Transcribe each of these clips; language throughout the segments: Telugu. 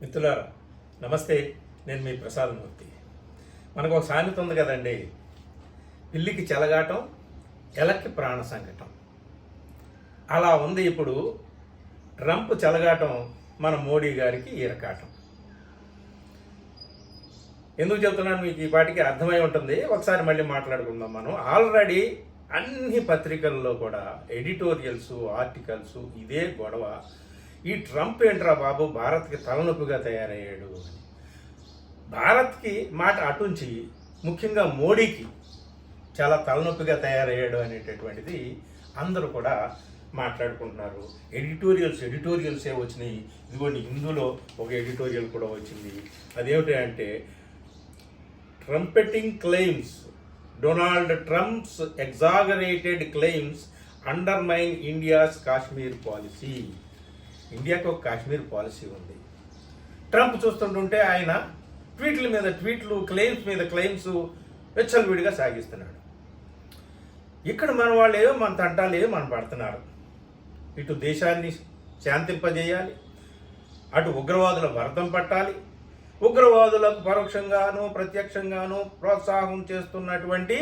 మిత్రులారా నమస్తే. నేను మీ ప్రసాదమూర్తి. మనకు ఒక సామెత ఉంది కదండి, పిల్లికి చెలగాటం ఎలక్కి ప్రాణ సంకటం. అలా ఉంది ఇప్పుడు ట్రంప్ చెలగాటం మన మోడీ గారికి ఈరకాటం. ఎందుకు చెప్తున్నాను మీకు ఈ పాటికి అర్థమై ఉంటుంది. ఒకసారి మళ్ళీ మాట్లాడుకుందాం. మనం ఆల్రెడీ అన్ని పత్రికల్లో కూడా ఎడిటోరియల్స్, ఆర్టికల్స్ ఇదే గొడవ. ఈ ట్రంప్ ఏంట్రా బాబు భారత్కి తలనొప్పిగా తయారయ్యాడు అని. భారత్కి మాట అటుంచి ముఖ్యంగా మోడీకి చాలా తలనొప్పిగా తయారయ్యాడు అనేటటువంటిది అందరూ కూడా మాట్లాడుకుంటున్నారు. ఎడిటోరియల్సే వచ్చినాయి. ఇదిగోండి ఇందులో ఒక ఎడిటోరియల్ కూడా వచ్చింది. అదేమిటి అంటే trumpeting claims, Donald Trump's exaggerated claims undermine India's Kashmir policy. ఇండియాకి ఒక కాశ్మీర్ పాలసీ ఉంది. ట్రంప్ చూస్తుంటుంటే ఆయన ట్వీట్ల మీద ట్వీట్లు, క్లెయిమ్స్ మీద క్లెయిమ్స్ వెచ్చలవిడిగా సాగిస్తున్నాడు. ఇక్కడ మన వాళ్ళేవో మన తంటాలేవో మనం పడుతున్నారు. ఇటు దేశాన్ని శాంతింపజేయాలి, అటు ఉగ్రవాదుల వరదం పట్టాలి, ఉగ్రవాదులకు పరోక్షంగాను ప్రత్యక్షంగాను ప్రోత్సాహం చేస్తున్నటువంటి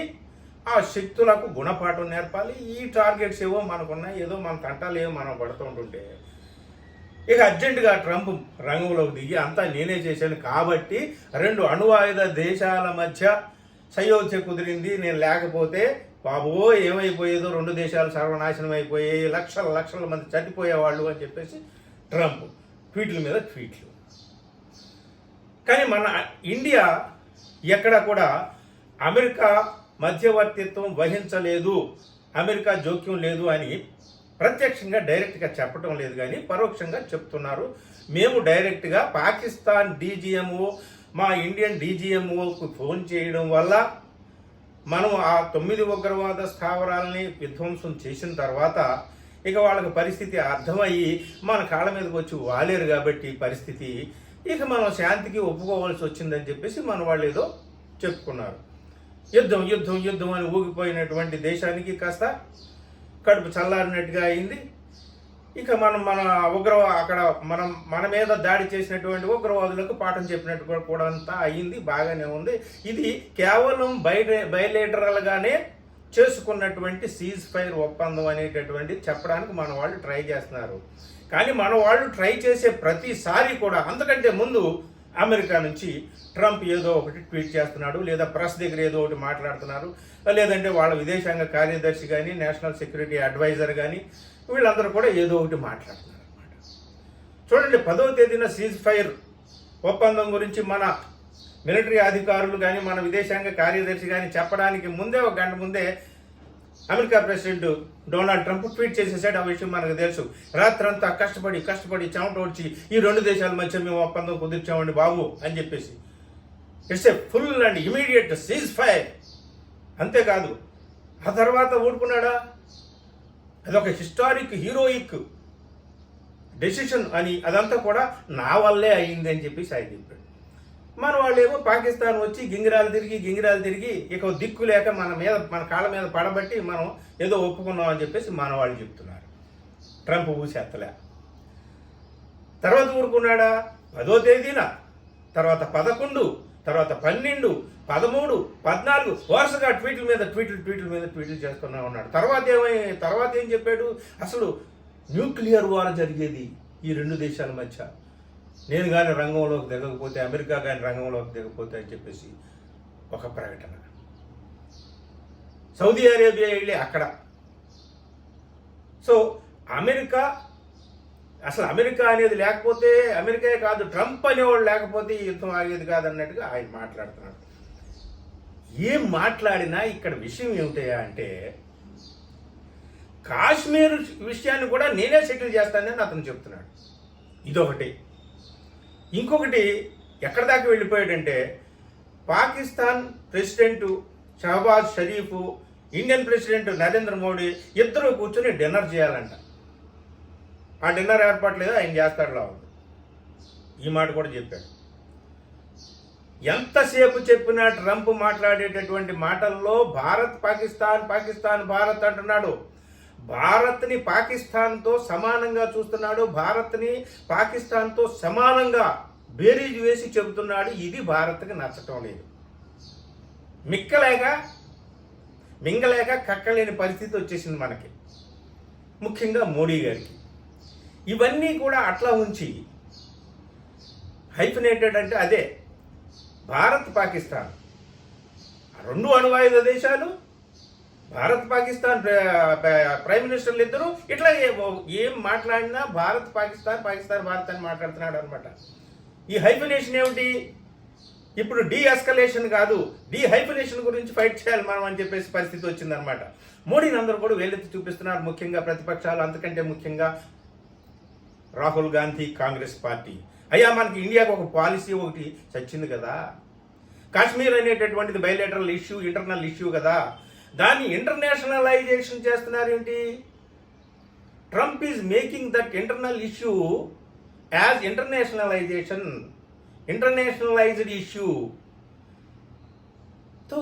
ఆ శక్తులకు గుణపాఠం నేర్పాలి. ఈ టార్గెట్స్ ఏవో మనకున్నాయి, ఏదో మన తంటాలేవో మనం పడుతుంటుంటే ఇక అర్జెంటుగా ట్రంప్ రంగంలోకి దిగి అంతా నేనే చేశాను కాబట్టి రెండు అణువాయుధ దేశాల మధ్య సయోధ్య కుదిరింది, నేను లేకపోతే బాబో ఏమైపోయేదో, రెండు దేశాలు సర్వనాశనం అయిపోయాయి, లక్షల మంది చనిపోయేవాళ్ళు అని చెప్పేసి ట్రంప్ ట్వీట్ల మీద ట్వీట్లు. కానీ మన ఇండియా ఎక్కడ కూడా అమెరికా మధ్యవర్తిత్వం వహించలేదు, అమెరికా జోక్యం లేదు అని ప్రత్యక్షంగా డైరెక్ట్గా చెప్పడం లేదు, కానీ పరోక్షంగా చెప్తున్నారు. మేము డైరెక్ట్గా పాకిస్తాన్ డీజీఎంఓ, మా ఇండియన్ డీజీఎంఓకు ఫోన్ చేయడం వల్ల మనం ఆ 9 ఉగ్రవాద స్థావరాలని విధ్వంసం చేసిన తర్వాత ఇక వాళ్ళకి పరిస్థితి అర్థమయ్యి మన కాళ్ళ మీదకి వచ్చి వాలేరు కాబట్టి పరిస్థితి ఇక మనం శాంతికి ఒప్పుకోవాల్సి వచ్చిందని చెప్పేసి మన వాళ్ళు ఏదో చెప్పుకున్నారు. యుద్ధం అని ఊగిపోయినటువంటి దేశానికి కాస్త కడుపు చల్లారినట్టుగా అయింది. ఇక మన అక్కడ మన మీద దాడి చేసినటువంటి ఉగ్రవాదులకు పాఠం చెప్పినట్టు కూడా అంతా అయ్యింది, బాగానే ఉంది. ఇది కేవలం బయలేటరల్గానే చేసుకున్నటువంటి సీజ్ ఫైర్ ఒప్పందం అనేటటువంటి చెప్పడానికి మన వాళ్ళు ట్రై చేస్తున్నారు. కానీ మన వాళ్ళు ట్రై చేసే ప్రతిసారి కూడా అంతకంటే ముందు అమెరికా నుంచి ట్రంప్ ఏదో ఒకటి ట్వీట్ చేస్తున్నాడు, లేదా ప్రెస్ దగ్గర ఏదో ఒకటి మాట్లాడుతున్నారు, లేదంటే వాళ్ళ విదేశాంగ కార్యదర్శి కానీ నేషనల్ సెక్యూరిటీ అడ్వైజర్ కానీ వీళ్ళందరూ కూడా ఏదో ఒకటి మాట్లాడుతున్నారు అనమాట. చూడండి, 10వ తేదీన సీజ్ ఫైర్ ఒప్పందం గురించి మన మిలిటరీ అధికారులు కానీ మన విదేశాంగ కార్యదర్శి కానీ చెప్పడానికి ముందే, ఒక గంట ముందే America president Donald Trump tweet చేసేసాడు. ఆ విషయం మనకు తెలుసు. రాత్రంతా కష్టపడి చెమట వచ్చి ఈ రెండు దేశాల మధ్య మేము ఒప్పందం కుదిర్చామండి బాబు అని చెప్పేసి. It's a full and immediate cease fire. అంతేకాదు ఆ తర్వాత ఊరుకున్నాడా, అదొక హిస్టారిక్ హీరోయిక్ డెసిషన్ అని, అదంతా కూడా నా వల్లే అయింది అని చెప్పేసి ఆయన చెప్పాడు. మన వాళ్ళేమో పాకిస్తాన్ వచ్చి గింగిరాలు తిరిగి ఇక దిక్కు లేక మన కాళ్ళ మీద పడబట్టి మనం ఏదో ఒప్పుకున్నాం అని చెప్పేసి మన వాళ్ళు చెప్తున్నారు. ట్రంప్ ఊసేత్తలే. తర్వాత ఊరుకున్నాడా, 10వ తేదీన, తర్వాత 11, తర్వాత 12, 13, 14 వరుసగా ట్వీట్ల మీద ట్వీట్లు చేస్తూనే ఉన్నాడు. తర్వాత ఏం చెప్పాడు, అసలు న్యూక్లియర్ వార్ జరిగేది ఈ రెండు దేశాల మధ్య, నేను కానీ రంగంలోకి దిగకపోతే, అమెరికా కానీ రంగంలోకి దిగకపోతే అని చెప్పేసి ఒక ప్రకటన. సౌదీ అరేబియా వెళ్ళి అక్కడ. సో అసలు అమెరికా అనేది లేకపోతే, అమెరికా కాదు ట్రంప్ అనేవాడు లేకపోతే ఈ యుద్ధం ఆగేది కాదన్నట్టుగా ఆయన మాట్లాడుతున్నాడు. ఏం మాట్లాడినా ఇక్కడ విషయం ఏమిటయా అంటే, కాశ్మీర్ విషయాన్ని కూడా నేనే సెటిల్ చేస్తానని అతను చెప్తున్నాడు. ఇదొకటి. ఇంకొకటి ఎక్కడి దాకా వెళ్ళిపోయాడంటే, Pakistan president Shahbaz Sharif, Indian president Narendra Modi ఇద్దరు కూర్చొని డిన్నర్ చేయాలంట. ఆ డిన్నర్ ఏర్పాట్లేదు ఆయన చేస్తాడులా ఉంది. ఈ మాట కూడా చెప్పాడు. ఎంతసేపు చెప్పినా ట్రంప్ మాట్లాడేటటువంటి మాటల్లో పాకిస్తాన్ భారత్ అంటున్నాడు. భారత్ని పాకిస్తాన్తో సమానంగా చూస్తున్నాడు. భారత్ని పాకిస్తాన్తో సమానంగా బేరీజు వేసి చెబుతున్నాడు. ఇది భారత్కి నచ్చటం లేదు. మింగలేక కక్కలేని పరిస్థితి వచ్చేసింది మనకి, ముఖ్యంగా మోడీ గారికి. ఇవన్నీ కూడా అట్లా ఉంచి హైఫినేటెడ్ అంటే అదే భారత్ పాకిస్తాన్ రెండు అణువాయుధ దేశాలు, భారత్ పాకిస్తాన్ ప్రైమ్ మినిస్టర్లు ఇద్దరు ఇట్లా ఏం మాట్లాడినా భారత్ పాకిస్తాన్, పాకిస్తాన్ భారత్ అని మాట్లాడుతున్నాడు అనమాట. ఈ హైఫినేషన్ ఏమిటి? ఇప్పుడు ఎస్కలేషన్ కాదు, హైఫినేషన్ గురించి ఫైట్ చేయాలి మనం అని చెప్పేసి పరిస్థితి వచ్చిందనమాట. మోడీని అందరూ కూడా వేలెత్తి చూపిస్తున్నారు, ముఖ్యంగా ప్రతిపక్షాలు, అంతకంటే ముఖ్యంగా రాహుల్ గాంధీ కాంగ్రెస్ పార్టీ. అయ్యా మనకి ఇండియాకు ఒక పాలసీ ఒకటి చచ్చింది కదా, కాశ్మీర్ అనేటటువంటిది బైలేటరల్ ఇష్యూ, ఇంటర్నల్ ఇష్యూ కదా, దాన్ని ఇంటర్నేషనలైజేషన్ చేస్తున్నారేంటి? Trump is making that internal issue as internationalized issue. తో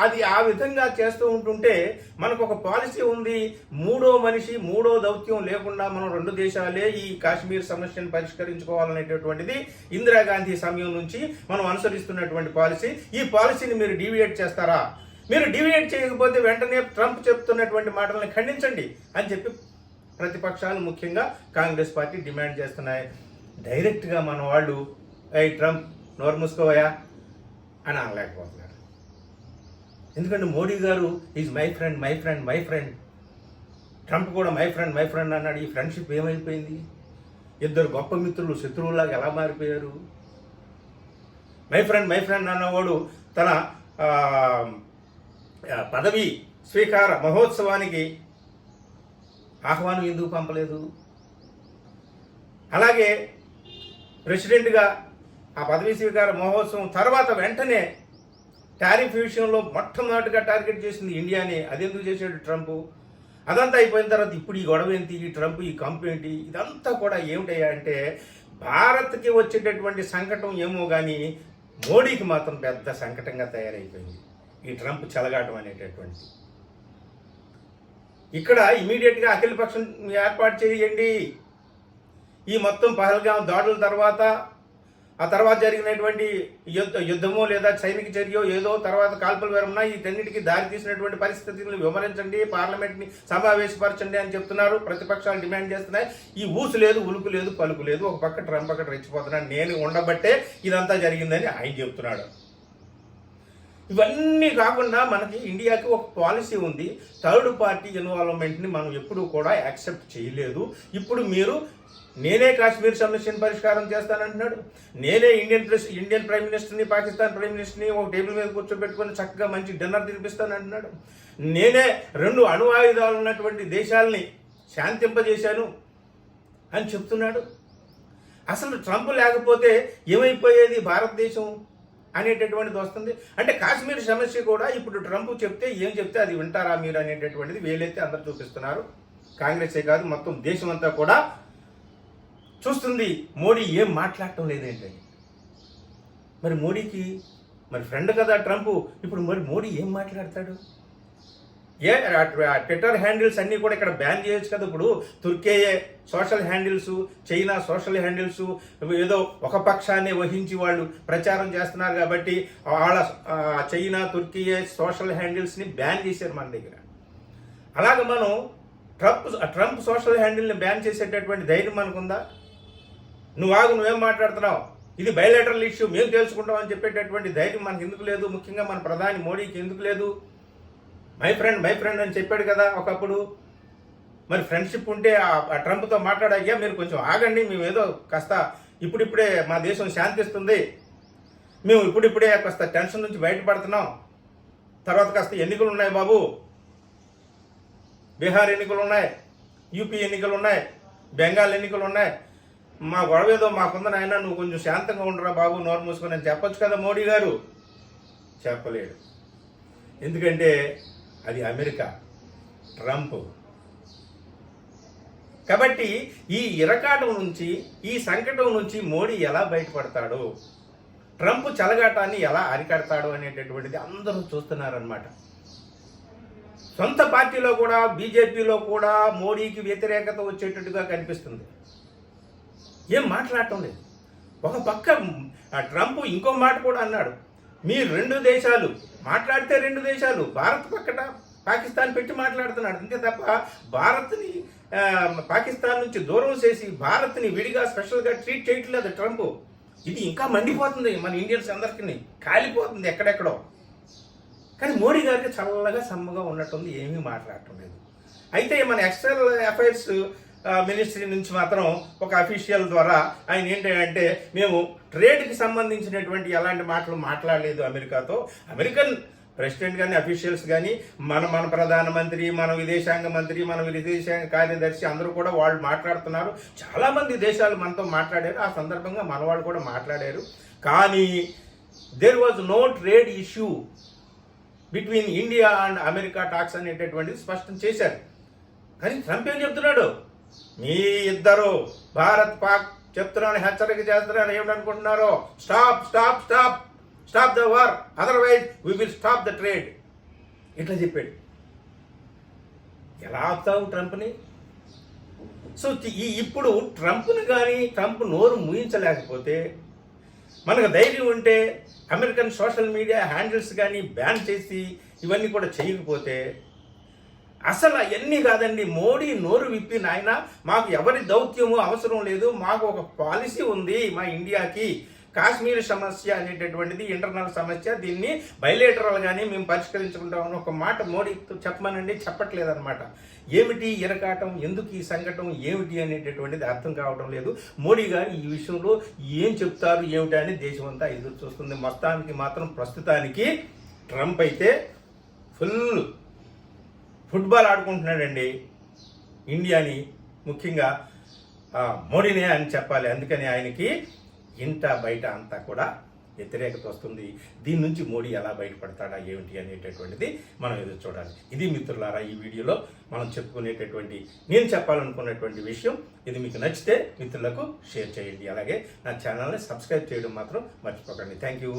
అది ఆ విధంగా చేస్తూ ఉంటుంటే మనకు ఒక పాలసీ ఉంది, మూడో మనిషి మూడో దౌత్యం లేకుండా మనం రెండు దేశాలే ఈ కాశ్మీర్ సమస్యను పరిష్కరించుకోవాలనేటటువంటిది ఇందిరాగాంధీ సమయం నుంచి మనం అనుసరిస్తున్నటువంటి పాలసీ. ఈ పాలసీని మీరు డీవియేట్ చేస్తారా? మీరు డీవియేట్ చేయకపోతే వెంటనే ట్రంప్ చెప్తున్నటువంటి మాటలను ఖండించండి అని చెప్పి ప్రతిపక్షాలు, ముఖ్యంగా కాంగ్రెస్ పార్టీ డిమాండ్ చేస్తున్నాయి. డైరెక్ట్గా మన వాళ్ళు ట్రంప్ నోరు మూసుకోవయా అని అనలేకపోతున్నారు. ఎందుకంటే మోడీ గారు ఈజ్ మై ఫ్రెండ్. ట్రంప్ కూడా మై ఫ్రెండ్ అన్నాడు. ఈ ఫ్రెండ్షిప్ ఏమైపోయింది? ఇద్దరు గొప్ప మిత్రులు శత్రువులాగా ఎలా మారిపోయారు? మై ఫ్రెండ్ అన్నవాడు తన పదవి స్వీకార మహోత్సవానికి ఆహ్వానం ఎందుకు పంపలేదు? అలాగే ప్రెసిడెంట్గా ఆ పదవీ స్వీకార మహోత్సవం తర్వాత వెంటనే టారిఫ్ విషయంలో మొట్టమొదటిగా టార్గెట్ చేసింది ఇండియాని. అదెందుకు చేశాడు ట్రంప్? అదంతా అయిపోయిన తర్వాత ఇప్పుడు ఈ గొడవ ఏంటి, ఈ ట్రంప్ ఈ కంపు ఏంటి, ఇదంతా కూడా ఏమిటయ్యా అంటే భారత్కి వచ్చేటటువంటి సంకటం ఏమో కానీ మోడీకి మాత్రం పెద్ద సంకటంగా తయారైపోయింది ఈ ట్రంప్ చెలగాటం అనేటటువంటిది. ఇక్కడ ఇమీడియట్గా అఖిలపక్షం ఏర్పాటు చేయండి. ఈ మొత్తం పహల్గాం దాడుల తర్వాత, ఆ తర్వాత జరిగినటువంటి యుద్ధమో లేదా సైనిక చర్యో ఏదో, తర్వాత కాల్పుల విరమణ, వీటన్నిటికీ దారి తీసినటువంటి పరిస్థితులను వివరించండి, పార్లమెంట్ని సమావేశపరచండి అని చెప్తున్నారు. ప్రతిపక్షాలు డిమాండ్ చేస్తున్నాయి. ఈ ఊసు లేదు, ఉలుకు లేదు, పలుకు లేదు. ఒక పక్క ట్రంప్ అక్కడ రెచ్చిపోతున్నాడు, నేను ఉండబట్టే ఇదంతా జరిగిందని ఆయన చెప్తున్నాడు. ఇవన్నీ కాకుండా మనకి ఇండియాకి ఒక పాలసీ ఉంది. థర్డ్ పార్టీ ఇన్వాల్వ్మెంట్ని మనం ఎప్పుడూ కూడా యాక్సెప్ట్ చేయలేదు. ఇప్పుడు మీరు నేనే కాశ్మీర్ సమస్యను పరిష్కారం చేస్తానంటున్నాడు. నేనే ఇండియన్ ప్రైమ్ మినిస్టర్ని, పాకిస్తాన్ ప్రైమ్ మినిస్టర్ని ఒక టేబుల్ మీద కూర్చోబెట్టుకొని చక్కగా మంచి డిన్నర్ తినిపిస్తానంటున్నాడు. నేనే రెండు అణు ఆయుధాలు ఉన్నటువంటి దేశాలని శాంతింపజేశాను అని చెప్తున్నాడు. అసలు ట్రంప్ లేకపోతే ఏమైపోయేది భారతదేశం అనేటటువంటిది వస్తుంది. అంటే కాశ్మీర్ సమస్య కూడా ఇప్పుడు ట్రంప్ చెప్తే ఏం చెప్తే అది వింటారా మీరు అనేటటువంటిది వేలైతే అందరు చూపిస్తున్నారు. కాంగ్రెసే కాదు, మొత్తం దేశం అంతా కూడా చూస్తుంది మోడీ ఏం మాట్లాడటం లేదేంటని. మరి మోడీకి మరి ఫ్రెండ్ కదా ట్రంప్, ఇప్పుడు మరి మోడీ ఏం మాట్లాడతాడు? ట్విట్టర్ హ్యాండిల్స్ అన్నీ కూడా ఇక్కడ బ్యాన్ చేయొచ్చు కదా. ఇప్పుడు Turkiye social handles, China social handles ఏదో ఒక పక్షాన్ని వహించి వాళ్ళు ప్రచారం చేస్తున్నారు కాబట్టి వాళ్ళ చైనా, తుర్కీయే సోషల్ హ్యాండిల్స్ని బ్యాన్ చేశారు మన దగ్గర. అలాగే మనం ట్రంప్ సోషల్ హ్యాండిల్ని బ్యాన్ చేసేటటువంటి ధైర్యం మనకుందా? నువ్వేం మాట్లాడుతున్నావు, ఇది బైలేటరల్ ఇష్యూ, మేము తెలుసుకుంటాం అని చెప్పేటటువంటి ధైర్యం మనకు ఎందుకు లేదు? ముఖ్యంగా మన ప్రధాని మోడీకి ఎందుకు లేదు? మై ఫ్రెండ్ అని చెప్పాడు కదా ఒకప్పుడు. మరి ఫ్రెండ్షిప్ ఉంటే ఆ ట్రంప్తో మాట్లాడయ్యా మీరు కొంచెం ఆగండి, మేము ఏదో కాస్త ఇప్పుడిప్పుడే మా దేశం శాంతిస్తుంది, మేము ఇప్పుడిప్పుడే కాస్త టెన్షన్ నుంచి బయటపడుతున్నాం, తర్వాత కాస్త ఎన్నికలు ఉన్నాయి బాబు, బీహార్ ఎన్నికలు ఉన్నాయి, యూపీ ఎన్నికలు ఉన్నాయి, బెంగాల్ ఎన్నికలు ఉన్నాయి, మా గొడవ ఏదో మాకుందని ఆయన నువ్వు కొంచెం శాంతంగా ఉండరా బాబు, నోరు మూసుకొని అని చెప్పొచ్చు కదా మోడీ గారు. చెప్పలేడు. ఎందుకంటే అది అమెరికా, ట్రంప్. కాబట్టి ఈ ఇరకాటం నుంచి, ఈ సంకటం నుంచి మోడీ ఎలా బయటపడతాడు, ట్రంప్ చెలగాటాన్ని ఎలా అరికడతాడు అనేటటువంటిది అందరూ చూస్తున్నారన్నమాట. సొంత పార్టీలో కూడా, బీజేపీలో కూడా మోడీకి వ్యతిరేకత వచ్చేటట్టుగా కనిపిస్తుంది. ఏం మాట్లాడటం లేదు. ఒక పక్క ట్రంప్ ఇంకో మాట కూడా అన్నాడు, మీరు 2 దేశాలు మాట్లాడితే 2 దేశాలు, భారత్ పక్కన పాకిస్తాన్ పెట్టి మాట్లాడుతున్నాడు. అంతే తప్ప భారత్ని పాకిస్తాన్ నుంచి దూరం చేసి భారత్ని విడిగా స్పెషల్గా ట్రీట్ చేయట్లేదు ట్రంప్. ఇది ఇంకా మండిపోతుంది మన ఇండియన్స్ అందరికీ, కాలిపోతుంది ఎక్కడెక్కడో. కానీ మోడీ గారికి చల్లగా సమ్మగా ఉన్నట్టుంది, ఏమీ మాట్లాడటం లేదు. అయితే మన ఎక్స్టర్నల్ అఫైర్స్ మినిస్ట్రీ నుంచి మాత్రం ఒక అఫీషియల్ ద్వారా ఆయన ఏంటంటే, మేము ట్రేడ్కి సంబంధించినటువంటి ఎలాంటి మాటలు మాట్లాడలేదు అమెరికాతో. అమెరికన్ ప్రెసిడెంట్ కానీ అఫీషియల్స్ కానీ మన ప్రధానమంత్రి, మన విదేశాంగ మంత్రి, మన విదేశాంగ కార్యదర్శి అందరూ కూడా వాళ్ళు మాట్లాడుతున్నారు. చాలామంది దేశాలు మనతో మాట్లాడారు, ఆ సందర్భంగా మన వాళ్ళు కూడా మాట్లాడారు. కానీ there was no trade issue between India and America tax అనేటటువంటిది స్పష్టం చేశారు. కానీ ట్రంప్ ఏం చెప్తున్నాడు, మీ ఇద్దరు భారత్ పాక్ చెప్తున్నాను, హెచ్చరిక చేస్తున్నాను, ఏమిటనుకుంటున్నారో, stop stop stop stop the war, otherwise we will stop the trade, ఇట్లా చెప్పాడు. ఎలా ఆపుతావు ట్రంప్ని? సో ఇప్పుడు ట్రంప్ని కానీ ట్రంప్ నోరు ముయించలేకపోతే, మనకు ధైర్యం ఉంటే అమెరికన్ సోషల్ మీడియా హ్యాండిల్స్ కానీ బ్యాన్ చేసి ఇవన్నీ కూడా చేయకపోతే, అసలు అవన్నీ కాదండి, మోడీ నోరు విప్పి నాయన మాకు ఎవరి దౌత్యము అవసరం లేదు, మాకు ఒక పాలసీ ఉంది మా ఇండియాకి, కాశ్మీర్ సమస్య అనేటటువంటిది ఇంటర్నల్ సమస్య, దీన్ని బయలేటరల్గానే మేము పరిష్కరించుకుంటామని ఒక మాట మోడీతో చెప్పమనండి, చెప్పట్లేదన్నమాట. ఏమిటి ఇరకాటం, ఎందుకు ఈ సంఘటన ఏమిటి అనేటటువంటిది అర్థం కావడం లేదు. మోడీ గారు ఈ విషయంలో ఏం చెప్తారు ఏమిటి అని దేశం అంతా ఎదురు చూస్తుంది. మొత్తానికి మాత్రం ప్రస్తుతానికి ట్రంప్ అయితే ఫుట్బాల్ ఆడుకుంటున్నాడండి ఇండియాని, ముఖ్యంగా మోడీనే అని చెప్పాలి. అందుకని ఆయనకి ఇంట బయట అంతా కూడా వ్యతిరేకత వస్తుంది. దీని నుంచి మోడీ ఎలా బయటపడతాడా ఏమిటి అనేటటువంటిది మనం ఎదురు చూడాలి. ఇది మిత్రులారా ఈ వీడియోలో మనం చెప్పుకునేటటువంటి, నేను చెప్పాలనుకున్నటువంటి విషయం. ఇది మీకు నచ్చితే మిత్రులకు షేర్ చేయండి, అలాగే నా ఛానల్ని సబ్స్క్రైబ్ చేయడం మాత్రం మర్చిపోకండి. Thank you.